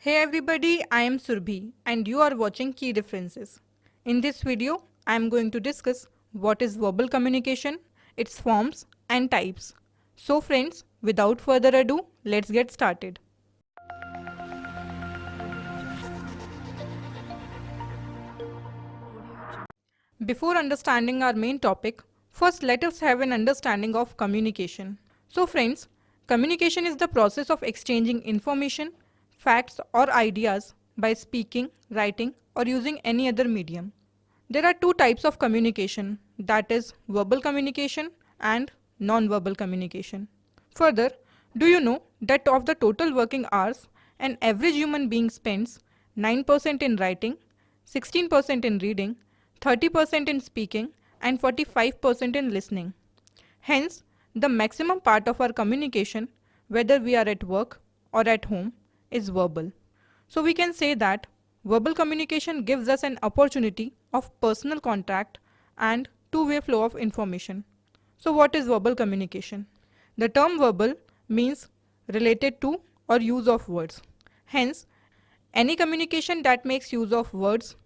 Hey everybody, I am Surbhi and you are watching Key Differences. In this video, I am going to discuss what is verbal communication, its forms and types. So friends, without further ado, let's get started. Before understanding our main topic, first let us have an understanding of communication. So friends, communication is the process of exchanging information, facts or ideas by speaking, writing or using any other medium. There are two types of communication, that is verbal communication and non-verbal communication. Further, do you know that of the total working hours, an average human being spends 9% in writing, 16% in reading, 30% in speaking, and 45% in listening. Hence, the maximum part of our communication, whether we are at work or at home, is verbal. So we can say that verbal communication gives us an opportunity of personal contact and two-way flow of information. So what is verbal communication? The term verbal means related to or use of words. Hence, any communication that makes use of words,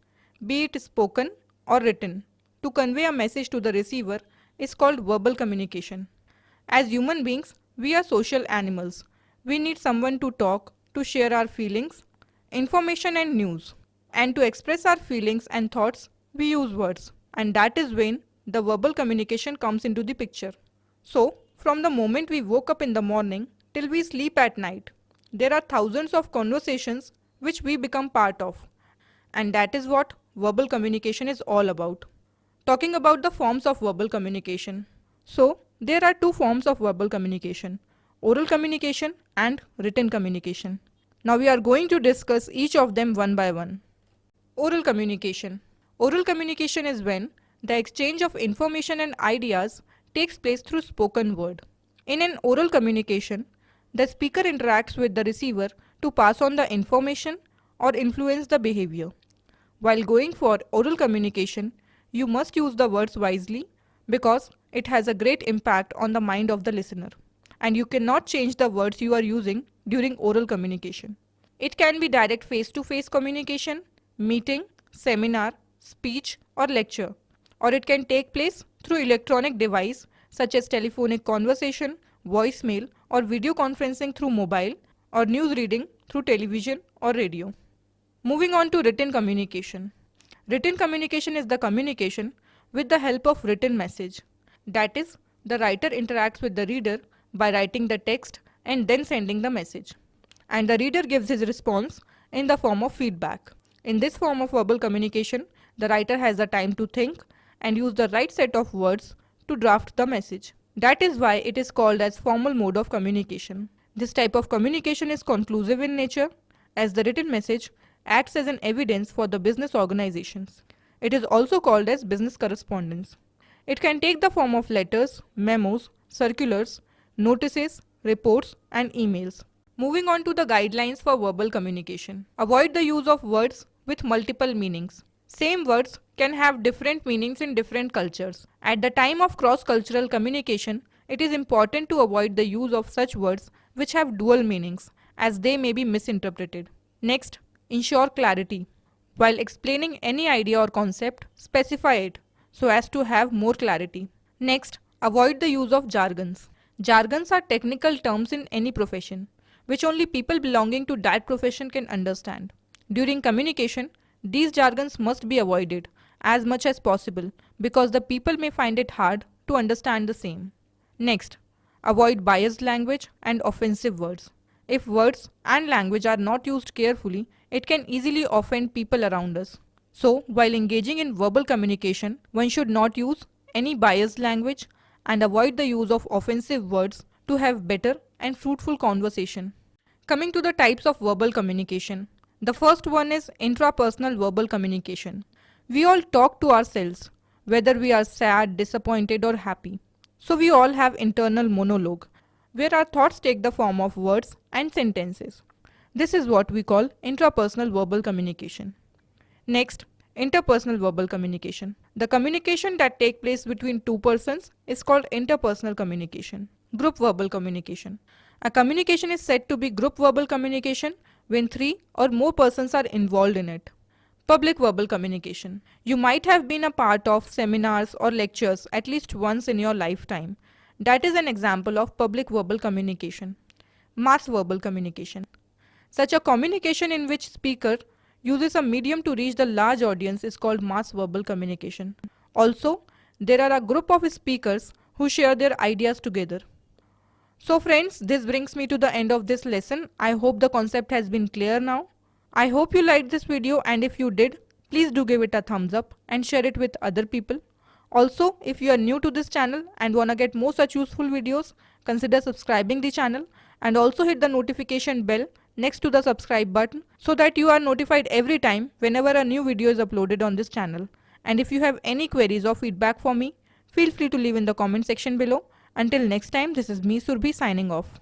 be it spoken or written, to convey a message to the receiver is called verbal communication. As human beings, we are social animals. We need someone to talk, to share our feelings, information and news. And to express our feelings and thoughts, we use words. And that is when the verbal communication comes into the picture. So, from the moment we woke up in the morning till we sleep at night, there are thousands of conversations which we become part of. And that is what verbal communication is all about. Talking about the forms of verbal communication. So, there are two forms of verbal communication, oral communication and written communication. Now we are going to discuss each of them one by one. Oral communication. Oral communication is when the exchange of information and ideas takes place through spoken word. In an oral communication, the speaker interacts with the receiver to pass on the information or influence the behavior. While going for oral communication, you must use the words wisely because it has a great impact on the mind of the listener, and you cannot change the words you are using during oral communication. It can be direct face-to-face communication, meeting, seminar, speech or lecture, or it can take place through electronic device such as telephonic conversation, voicemail or video conferencing through mobile, or news reading through television or radio. Moving on to written communication. Written communication is the communication with the help of written message. That is, the writer interacts with the reader by writing the text and then sending the message. And the reader gives his response in the form of feedback. In this form of verbal communication, the writer has the time to think and use the right set of words to draft the message. That is why it is called as formal mode of communication. This type of communication is conclusive in nature, as the written message acts as an evidence for the business organizations. It is also called as business correspondence. It can take the form of letters, memos, circulars, notices, reports, and emails. Moving on to the guidelines for verbal communication. Avoid the use of words with multiple meanings. Same words can have different meanings in different cultures. At the time of cross-cultural communication, it is important to avoid the use of such words which have dual meanings, as they may be misinterpreted. Next, ensure clarity. While explaining any idea or concept, specify it so as to have more clarity. Next, avoid the use of jargons. Jargons are technical terms in any profession, which only people belonging to that profession can understand. During communication, these jargons must be avoided as much as possible because the people may find it hard to understand the same. Next, avoid biased language and offensive words. If words and language are not used carefully, it can easily offend people around us. So, while engaging in verbal communication, one should not use any biased language and avoid the use of offensive words to have better and fruitful conversation. Coming to the types of verbal communication. The first one is intrapersonal verbal communication. We all talk to ourselves, whether we are sad, disappointed or happy. So we all have internal monologue, where our thoughts take the form of words and sentences. This is what we call intrapersonal verbal communication. Next, interpersonal verbal communication. The communication that takes place between two persons is called interpersonal communication. Group verbal communication. A communication is said to be group verbal communication when three or more persons are involved in it. Public verbal communication. You might have been a part of seminars or lectures at least once in your lifetime. That is an example of public verbal communication. Mass verbal communication. Such a communication in which speaker uses a medium to reach the large audience is called mass verbal communication. Also, there are a group of speakers who share their ideas together. So friends, this brings me to the end of this lesson. I hope the concept has been clear now. I hope you liked this video, and if you did, please do give it a thumbs up and share it with other people. Also, if you are new to this channel and wanna get more such useful videos, consider subscribing the channel and also hit the notification bell next to the subscribe button so that you are notified every time whenever a new video is uploaded on this channel. And if you have any queries or feedback for me, feel free to leave in the comment section below. Until next time, this is me Surbhi signing off.